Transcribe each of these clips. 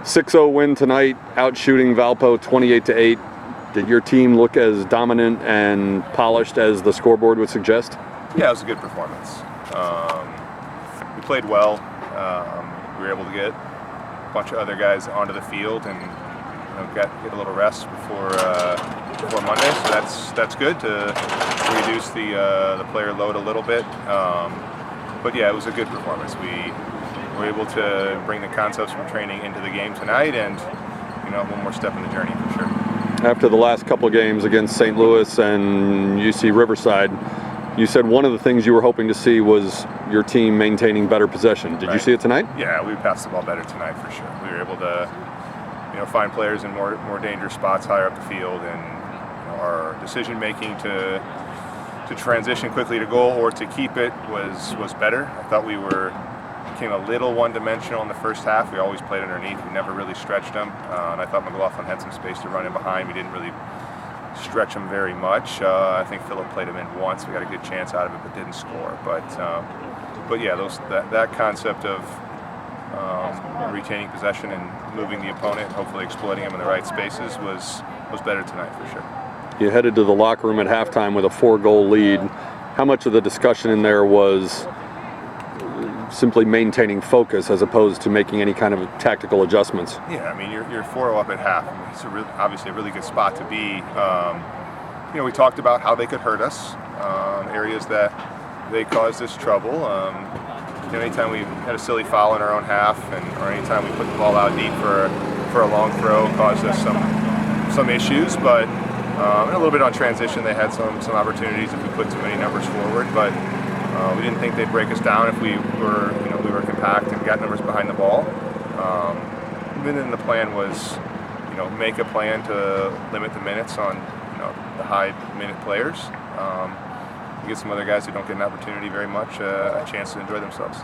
6-0 win tonight, out shooting Valpo 28-8. Did your team look as dominant and polished as the scoreboard would suggest? Yeah, it was a good performance. We played well. We were able to get a bunch of other guys onto the field and get a little rest before Monday. So that's good to reduce the player load a little bit. But yeah, it was a good performance. We were able to bring the concepts from training into the game tonight, and one more step in the journey for sure. After the last couple of games against St. Louis and UC Riverside, you said one of the things you were hoping to see was your team maintaining better possession. Did you see it tonight? Yeah, we passed the ball better tonight for sure. We were able to find players in more dangerous spots higher up the field, and our decision making to transition quickly to goal or to keep it was better. I thought we became a little one-dimensional in the first half. We always played underneath. We never really stretched them, and I thought McLaughlin had some space to run in behind. We didn't really stretch him very much. I think Phillip played him in once. We got a good chance out of it, but didn't score. But yeah, that concept of retaining possession and moving the opponent, hopefully exploiting him in the right spaces, was better tonight for sure. You headed to the locker room at halftime with a 4-goal lead. How much of the discussion in there was simply maintaining focus as opposed to making any kind of tactical adjustments? Yeah, I mean, you're 4-0 up at half. I mean, it's obviously a really good spot to be. We talked about how they could hurt us, areas that they caused us trouble. Anytime we had a silly foul in our own half, or anytime we put the ball out deep for a long throw, caused us some issues. But and a little bit on transition, they had some opportunities if we put too many numbers forward. But we didn't think they'd break us down if we were compact and got numbers behind the ball. And then the plan was, make a plan to limit the minutes on the high minute players. Get some other guys who don't get an opportunity very much a chance to enjoy themselves.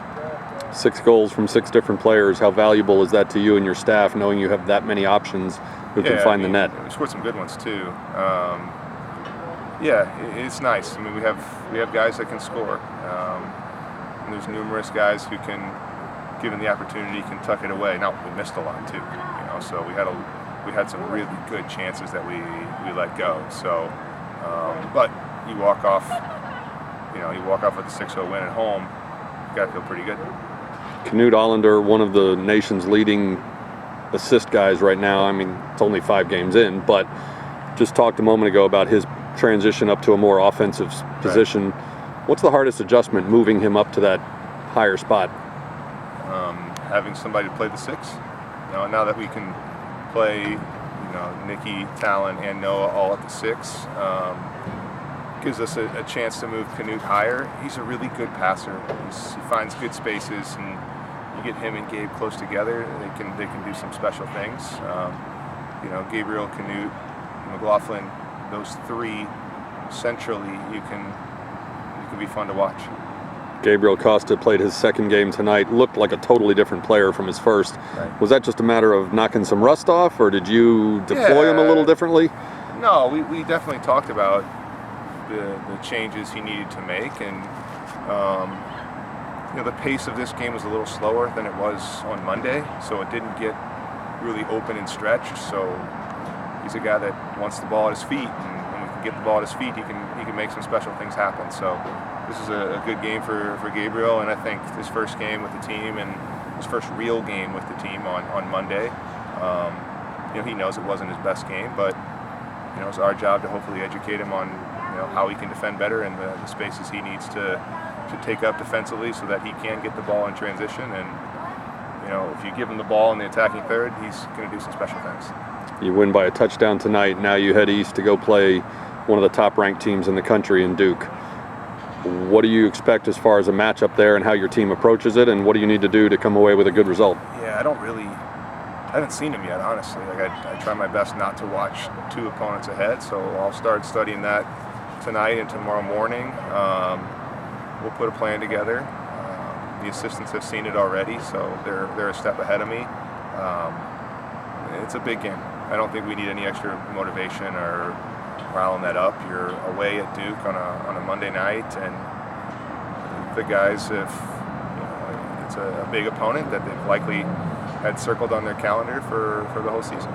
6 goals from 6 different players. How valuable is that to you and your staff, knowing you have that many options who can find the net? We scored some good ones too. It's nice. I mean, we have guys that can score. And there's numerous guys who can, given the opportunity, can tuck it away. Now we missed a lot too. So we had some really good chances that we let go. So, but you walk off with a 6-0 win at home, you got to feel pretty good. Knut Allender, one of the nation's leading assist guys right now. I mean, it's only 5 games in, but just talked a moment ago about his transition up to a more offensive position. Right. What's the hardest adjustment moving him up to that higher spot? Having somebody to play the 6. Now that we can play, Nicky, Talon, and Noah all at the 6. Gives us a chance to move Knut higher. He's a really good passer. He finds good spaces, and you get him and Gabe close together, they can do some special things. Gabriel, Knut, McLaughlin, those 3 centrally, you can be fun to watch. Gabriel Costa played his 2nd game tonight. Looked like a totally different player from his first. Right. Was that just a matter of knocking some rust off, or did you deploy him a little differently? No, we definitely talked about the changes he needed to make, and the pace of this game was a little slower than it was on Monday, so it didn't get really open and stretched. So he's a guy that wants the ball at his feet, and when we can get the ball at his feet, he can make some special things happen. So this is a good game for Gabriel, and I think his first game with the team and his first real game with the team on Monday. He knows it wasn't his best game, but it's our job to hopefully educate him on how he can defend better and the spaces he needs to take up defensively so that he can get the ball in transition. And if you give him the ball in the attacking third, he's going to do some special things. You win by a touchdown tonight. Now you head east to go play one of the top-ranked teams in the country in Duke. What do you expect as far as a matchup there and how your team approaches it, and what do you need to do to come away with a good result? Yeah, I haven't seen him yet, honestly. I try my best not to watch 2 opponents ahead, so I'll start studying that tonight and tomorrow morning. We'll put a plan together. The assistants have seen it already, so they're a step ahead of me. It's a big game. I don't think we need any extra motivation or riling that up. You're away at Duke on a Monday night, and the guys, if it's a big opponent that they've likely had circled on their calendar for the whole season.